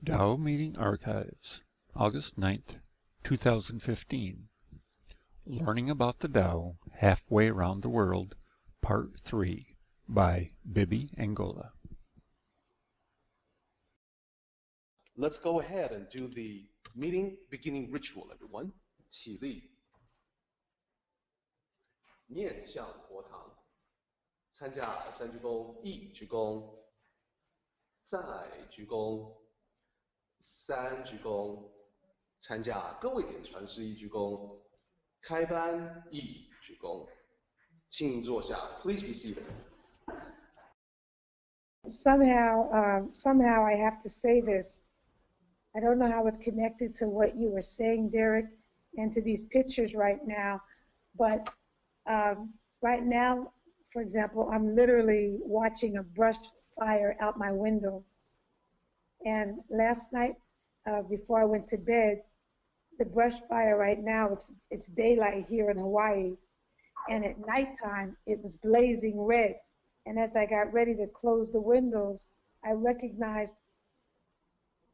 Tao Meeting Archives, August 9th, 2015. Learning about the Tao Halfway Around the World, Part 3, by Bibi Angola. Let's go ahead and do the meeting beginning ritual, everyone. 起立，面向佛堂，参加三鞠躬、一鞠躬，再鞠躬，三鞠躬，参加各位点传师一鞠躬，开班一鞠躬，请坐下。Please be seated. Somehow I have to say this. I don't know how it's connected to what you were saying, Derek, and to these pictures right now, but right now, for example, I'm literally watching a brush fire out my window. And last night, before I went to bed, the brush fire right now, it's daylight here in Hawaii, and at nighttime, it was blazing red. And as I got ready to close the windows, I recognized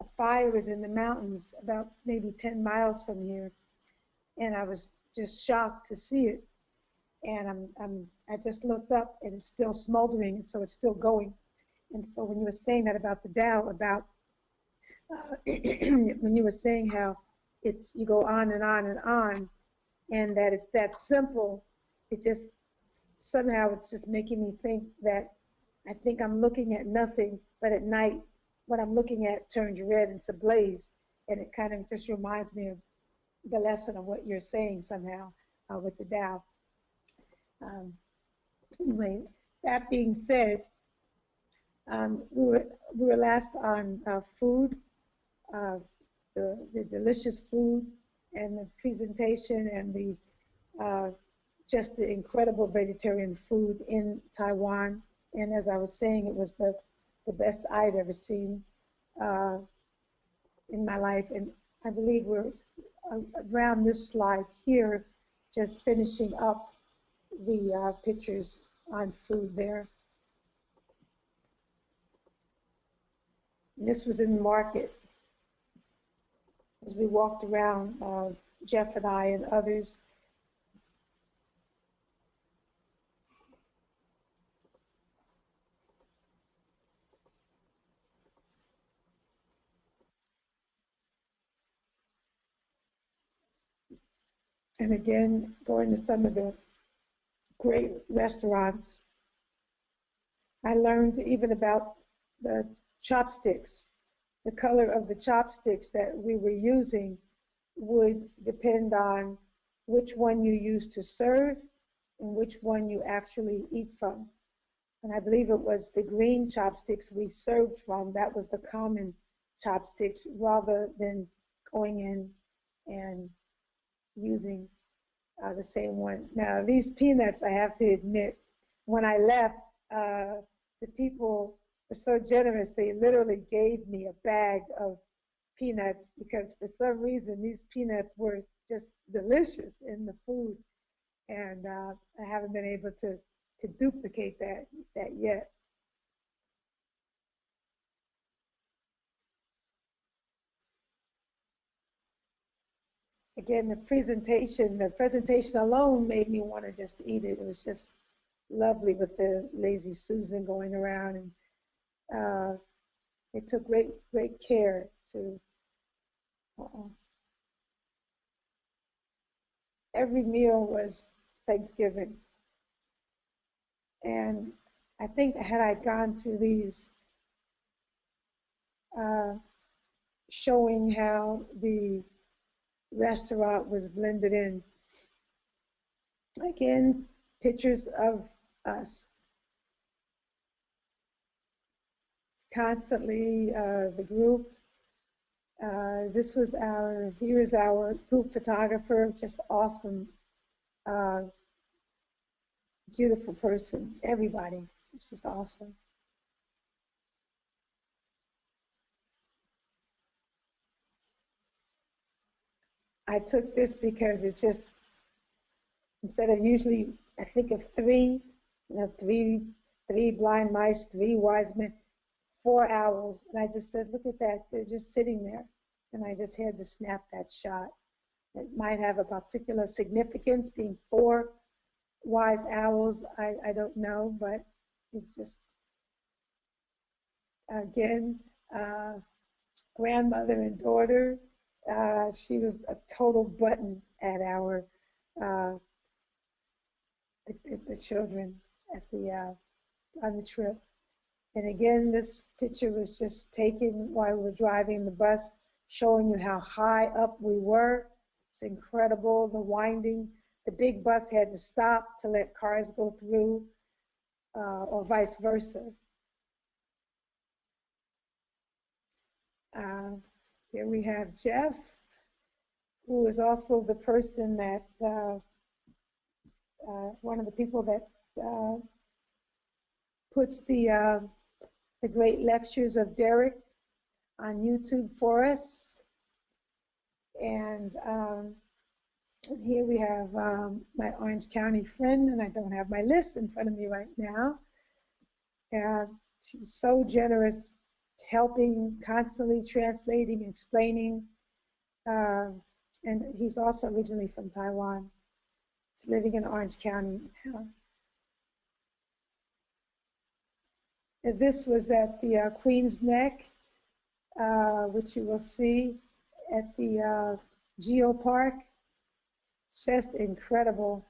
a fire is in the mountains about maybe 10 miles from here. And I was just shocked to see it. And I just looked up and it's still smoldering, and so it's still going. And so when you were saying that about the Tao, about when you were saying how you go on and on and on, and that it's that simple, it just, somehow it's just making me think that I think I'm looking at nothing, but at night, what I'm looking at turns red, it's a blaze, and it kind of just reminds me of the lesson of what you're saying somehow with the Tao. Anyway, that being said, we were last on food, the delicious food, and the presentation, and the just the incredible vegetarian food in Taiwan. And as I was saying, it was the best I'd ever seen in my life. And I believe we're around this slide here, just finishing up the pictures on food there. And this was in the market. As we walked around, Jeff and I and others. And again, going to some of the great restaurants. I learned even about the chopsticks. The color of the chopsticks that we were using would depend on which one you used to serve and which one you actually eat from. And I believe it was the green chopsticks we served from, that was the common chopsticks, rather than going in and using the same one. Now, these peanuts, I have to admit, when I left, the people were so generous, they literally gave me a bag of peanuts, because for some reason, these peanuts were just delicious in the food. And I haven't been able to duplicate that yet. Again, the presentation alone made me want to just eat it. It was just lovely with the Lazy Susan going around, and they took great care to. Every meal was Thanksgiving, and I think had I gone through these, showing how the restaurant was blended in. Again, pictures of us. Constantly, the group. Here is our group photographer, just awesome, beautiful person, everybody. It's just awesome. I took this because it just, instead of usually, I think of three blind mice, three wise men, 4 owls. And I just said, look at that, they're just sitting there. And I just had to snap that shot. It might have a particular significance, being 4 wise owls, I don't know, but it's just, again, grandmother and daughter. She was a total button at our, the children at the, on the trip. And again, this picture was just taken while we were driving the bus, showing you how high up we were. It's incredible, the winding. The big bus had to stop to let cars go through, or vice versa. Here we have Jeff, who is also the person that, one of the people that puts the great lectures of Derek on YouTube for us. And here we have my Orange County friend, and I don't have my list in front of me right now. She's so generous, helping, constantly translating, explaining. And he's also originally from Taiwan. He's living in Orange County now. And this was at the Queen's Neck, which you will see at the Geo Park. Just incredible.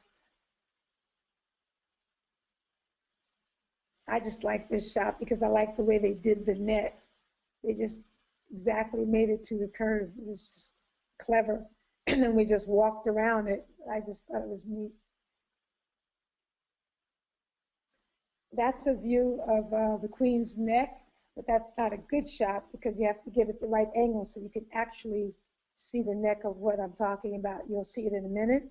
I just like this shot because I like the way they did the net. They just exactly made it to the curve. It was just clever. And then we just walked around it. I just thought it was neat. That's a view of the Queen's Neck, but that's not a good shot because you have to get at the right angle so you can actually see the neck of what I'm talking about. You'll see it in a minute.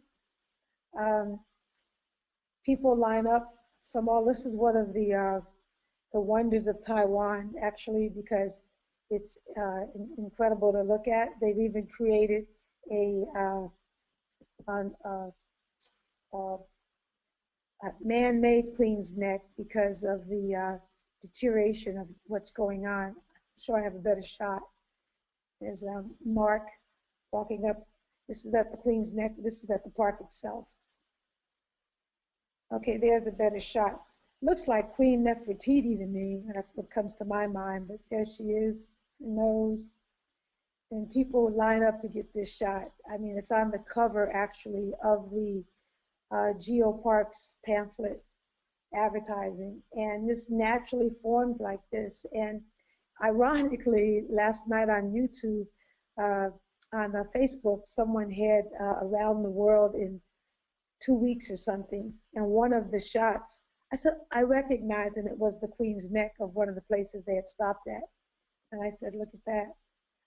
People line up from all, this is one of the wonders of Taiwan, actually, because it's incredible to look at. They've even created a man-made Queen's Neck because of the deterioration of what's going on. I'm sure I have a better shot. There's Mark walking up. This is at the Queen's Neck. This is at the park itself. Okay, there's a better shot. Looks like Queen Nefertiti to me. That's what comes to my mind, but there she is, her nose. And people line up to get this shot. I mean, it's on the cover, actually, of the Geoparks pamphlet advertising. And this naturally formed like this. And ironically, last night on YouTube, on Facebook, someone had around the world in 2 weeks or something. And one of the shots, I said, I recognized, and it was the Queen's Neck of one of the places they had stopped at. And I said, look at that.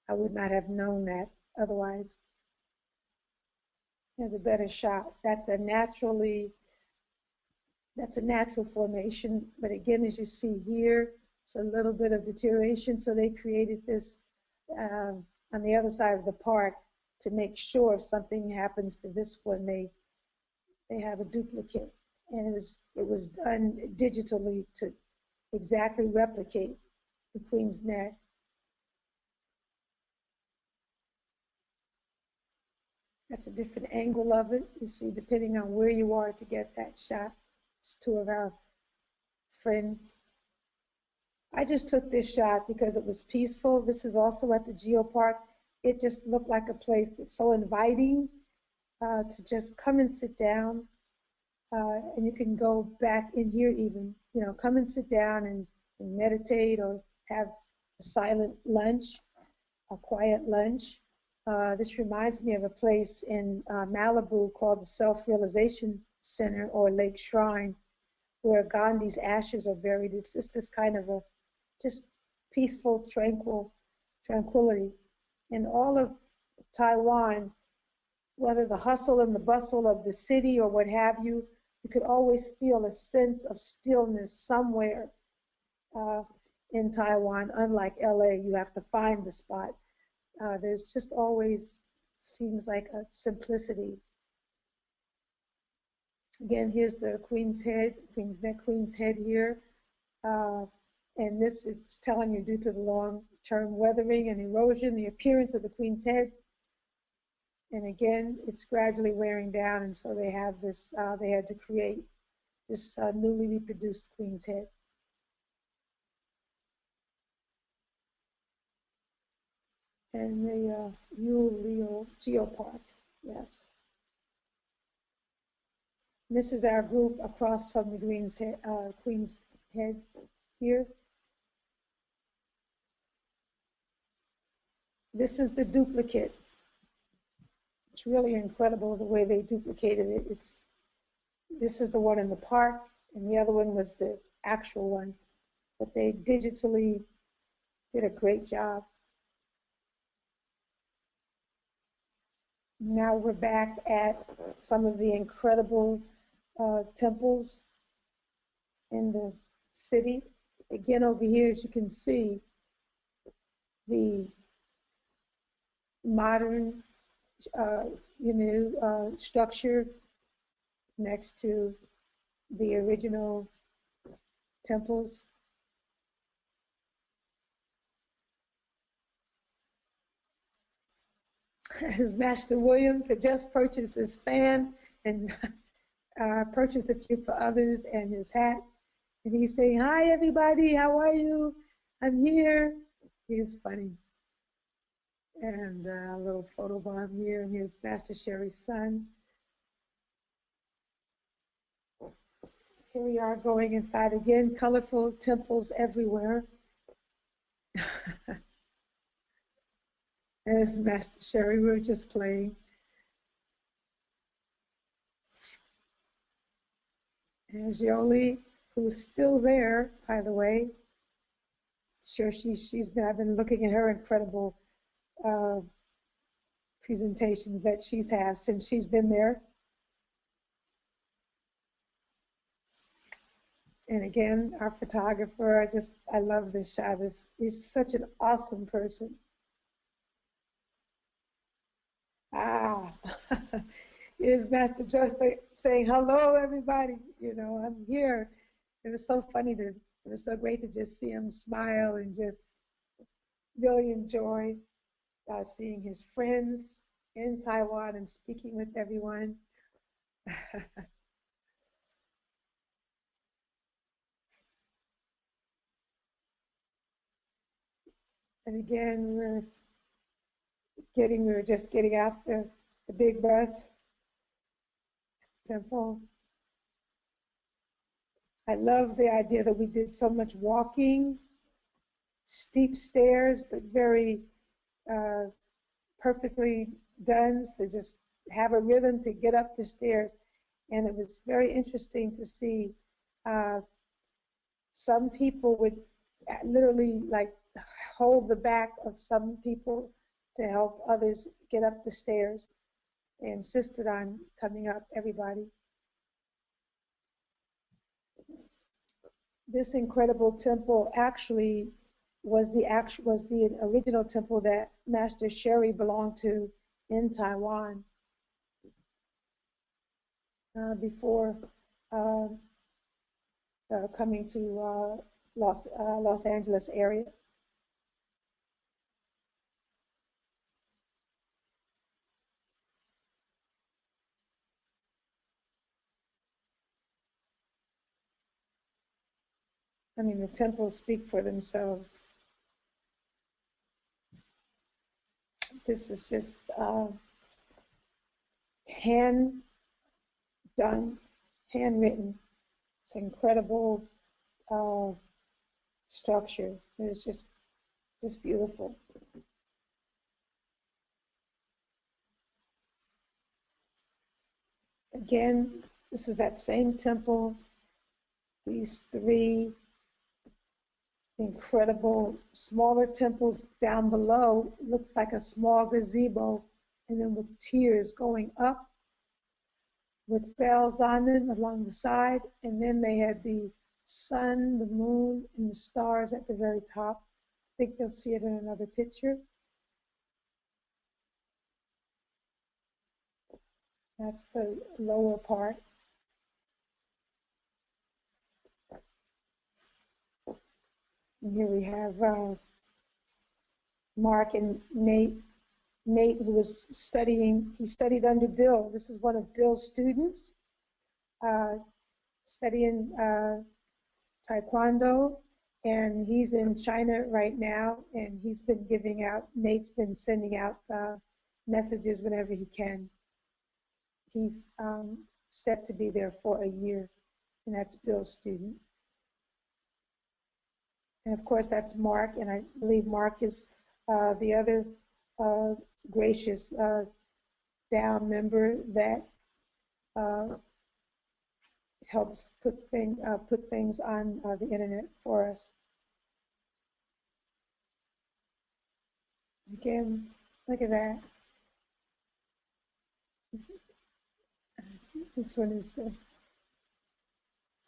I would not have known that otherwise. There's a better shot. That's a natural formation. But again, as you see here, it's a little bit of deterioration. So they created this on the other side of the park to make sure if something happens to this one, they have a duplicate. And it was done digitally to exactly replicate the Queen's Neck. That's a different angle of it. You see, depending on where you are to get that shot. It's two of our friends. I just took this shot because it was peaceful. This is also at the Geopark. It just looked like a place that's so inviting to just come and sit down. And you can go back in here even, come and sit down and meditate or have a silent lunch, a quiet lunch. This reminds me of a place in Malibu called the Self-Realization Center or Lake Shrine, where Gandhi's ashes are buried. It's just this kind of a just peaceful, tranquility. In all of Taiwan, whether the hustle and the bustle of the city or what have you, you could always feel a sense of stillness somewhere in Taiwan. Unlike LA, you have to find the spot. There's just always seems like a simplicity. Again, here's the Queen's Head, Queen's Neck, Queen's Head here. And this is telling you, due to the long-term weathering and erosion, the appearance of the queen's head. And again, it's gradually wearing down, and so they have this, they had to create this newly reproduced queen's head. And the Yule Geopark, yes. And this is our group across from the Queen's Head here. This is the duplicate. It's really incredible the way they duplicated it. This is the one in the park, and the other one was the actual one. But they digitally did a great job. Now we're back at some of the incredible temples in the city. Again, over here, as you can see, the modern, structure next to the original temples. As Master Williams had just purchased this fan and purchased a few for others and his hat. And he's saying, "Hi, everybody, how are you? I'm here." He was funny. And a little photo bomb here, and here's Master Sherry's son. Here we are going inside again, colorful temples everywhere. As Master Sherry, we were just playing. And Yoli, who's still there, by the way. Sure, I've been looking at her incredible presentations that she's had since she's been there. And again, our photographer, I love this shot. He's such an awesome person. Here's Master Joe saying, "Hello, everybody. I'm here." It was so funny it was so great to just see him smile and just really enjoy seeing his friends in Taiwan and speaking with everyone. And again, we were just getting out the big bus temple. I love the idea that we did so much walking, steep stairs, but very perfectly done, so just have a rhythm to get up the stairs. And it was very interesting to see some people would literally like hold the back of some people to help others get up the stairs. They insisted on coming up, everybody. This incredible temple actually was the original temple that Master Sherry belonged to in Taiwan before coming to Los Angeles area. I mean, the temples speak for themselves. This was just hand done, handwritten. It's incredible structure. It was just beautiful. Again, this is that same temple. These three incredible smaller temples down below. Looks like a small gazebo, and then with tiers going up with bells on them along the side. And then they had the sun, the moon, and the stars at the very top. I think you'll see it in another picture. That's the lower part. And here we have Mark and Nate. Nate, who was studying, he studied under Bill. This is one of Bill's students, studying Taekwondo, and he's in China right now, and he's been giving out, Nate's been sending out messages whenever he can. He's set to be there for a year, and that's Bill's student. And of course, that's Mark, and I believe Mark is the other gracious DAO member that helps put things on the internet for us. Again, look at that. This one is the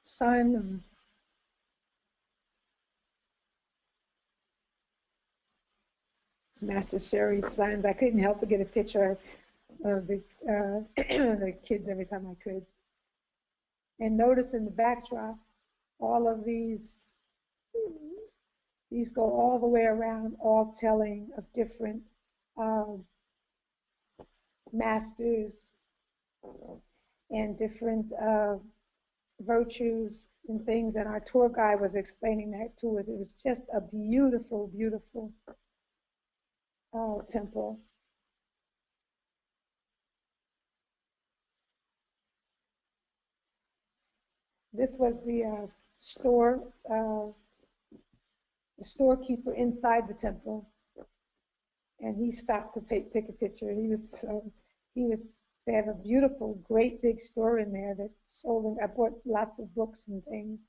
sun. It's Master Sherry's sons. I couldn't help but get a picture of the the kids every time I could. And notice in the backdrop, all of these go all the way around, all telling of different masters and different virtues and things. And our tour guide was explaining that to us. It was just a beautiful, beautiful temple. This was the storekeeper inside the temple, and he stopped to take a picture. They have a beautiful, great big store in there that sold them. I bought lots of books and things.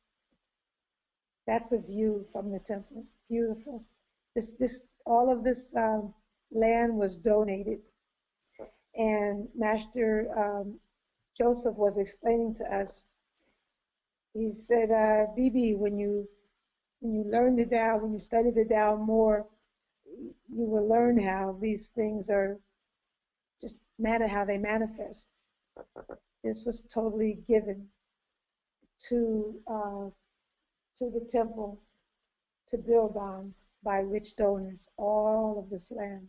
That's a view from the temple, beautiful. All of this land was donated, and Master Joseph was explaining to us. He said, Bibi, when you learn the Tao, when you study the Tao more, you will learn how these things are just how they manifest. This was totally given to the temple to build on by rich donors, all of this land.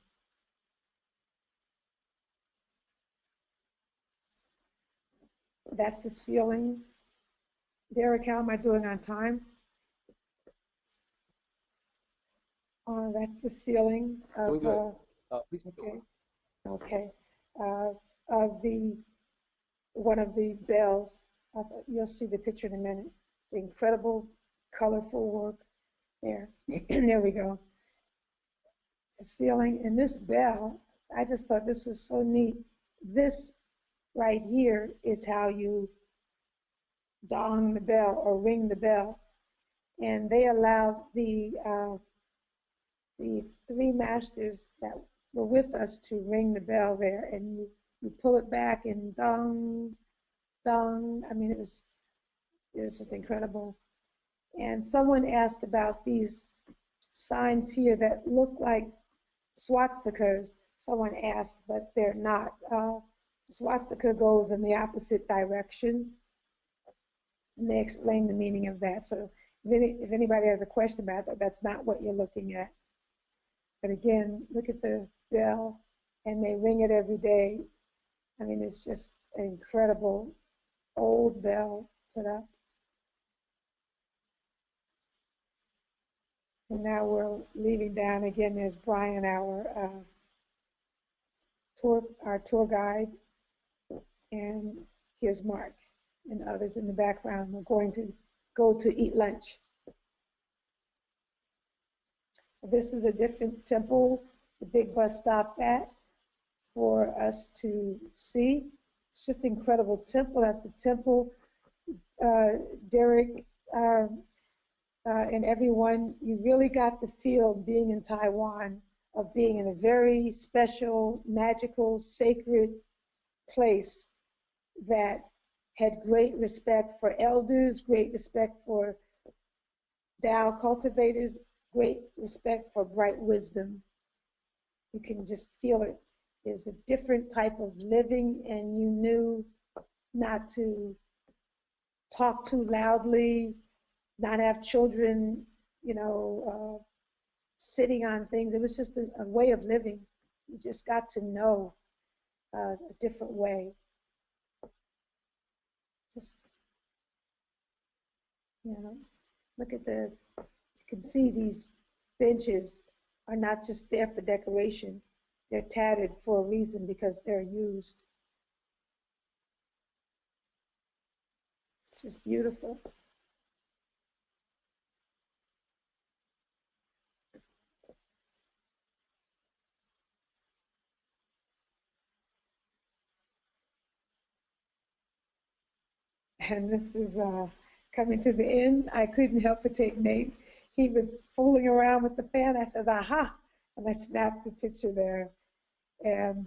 That's the ceiling. Derek, how am I doing on time? That's the ceiling of okay. Of one of the bells. You'll see the picture in a minute. The incredible, colorful work there. There we go. The ceiling and this bell. I just thought this was so neat. This right here is how you dong the bell or ring the bell, and they allowed the three masters that were with us to ring the bell there, and you pull it back and dong, dong. I mean, it was just incredible. And someone asked about these signs here that look like swastikas. Someone asked, but they're not. Swastika goes in the opposite direction, and they explain the meaning of that. So if anybody has a question about that, that's not what you're looking at. But again, look at the bell, and they ring it every day. I mean, it's just an incredible old bell put up. And now we're leaving down again. There's Brian, our tour guide, and here's Mark and others in the background. We're going to go to eat lunch. This is a different temple the big bus stopped at for us to see. It's just an incredible temple. That's a temple. Derek and everyone, you really got the feel of being in Taiwan, of being in a very special, magical, sacred place that had great respect for elders, great respect for Tao cultivators, great respect for bright wisdom. You can just feel it. There's a different type of living, and you knew not to talk too loudly, not have children sitting on things. It was just a way of living. You just got to know a different way. Just, look at you can see these benches are not just there for decoration. They're tattered for a reason because they're used. It's just beautiful. And this is coming to the end. I couldn't help but take Nate. He was fooling around with the fan. I says, aha, and I snapped the picture there. And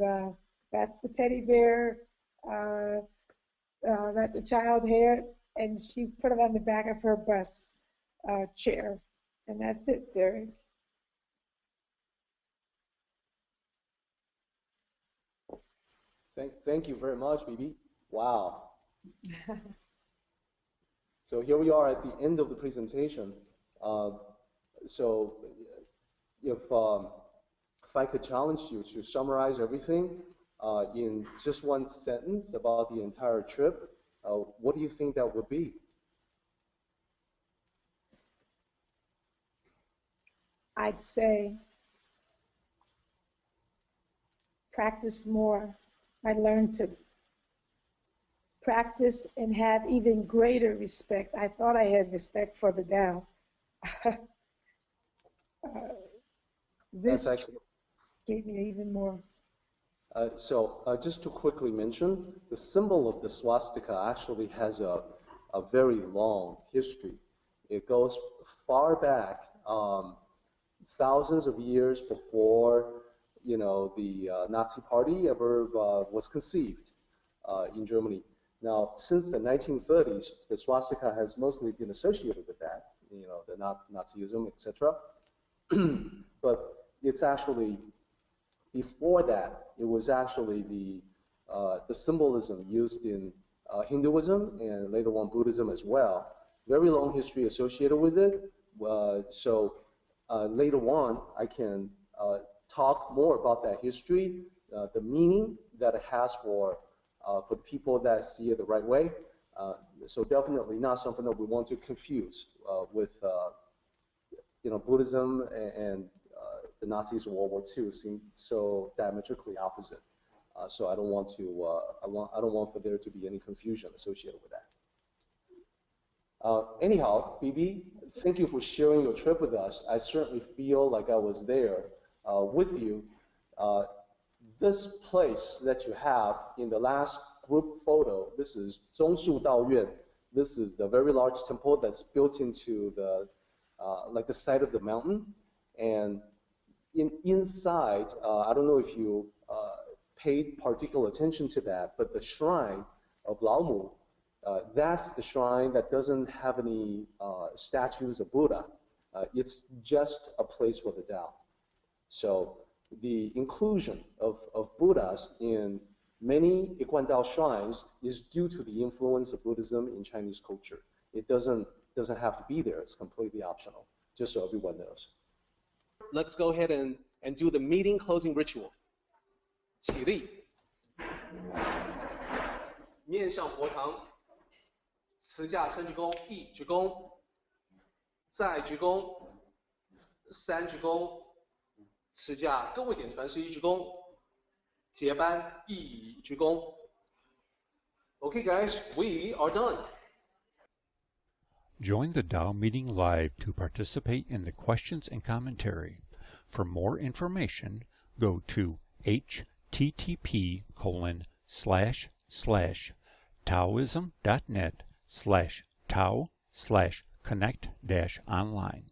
that's the teddy bear that the child had, and she put it on the back of her bus chair. And that's it, Derek. Thank you very much, Bibi. Wow. So here we are at the end of the presentation. So if I could challenge you to summarize everything in just one sentence about the entire trip, what do you think that would be? I'd say practice more. I learned to practice and have even greater respect. I thought I had respect for the Tao. This gave me even more. So just to quickly mention, the symbol of the swastika actually has a very long history. It goes far back, thousands of years before the Nazi Party ever was conceived in Germany. Now, since the 1930s, the swastika has mostly been associated with that, the Nazism, etc. But it's actually, before that, it was actually the symbolism used in Hinduism and later on Buddhism as well. Very long history associated with it. So later on, I can talk more about that history, the meaning that it has for the people that see it the right way. So definitely not something that we want to confuse with Buddhism and the Nazis in World War II seem so diametrically opposite. So I don't want to I don't want for there to be any confusion associated with that. Anyhow, Bibi, thank you for sharing your trip with us. I certainly feel like I was there with you. This place that you have in the last group photo, this is Zhongshu Dao Yuan. This is the very large temple that's built into the like the side of the mountain. And inside, I don't know if you paid particular attention to that, but the shrine of Lao Mu, that's the shrine that doesn't have any statues of Buddha. It's just a place for the Tao. So the inclusion of Buddhas in many Iguandao shrines is due to the influence of Buddhism in Chinese culture. It doesn't have to be there. It's completely optional, just so everyone knows. Let's go ahead and do the meeting closing ritual. 起立，面向佛堂，持架深鞠躬，一鞠躬，再鞠躬，三鞠躬，持架各位点传十一鞠躬，结班一鞠躬。Okay, guys, we are done. Join the Tao meeting live to participate in the questions and commentary. For more information, go to http://taoism.net/tao/connect-online.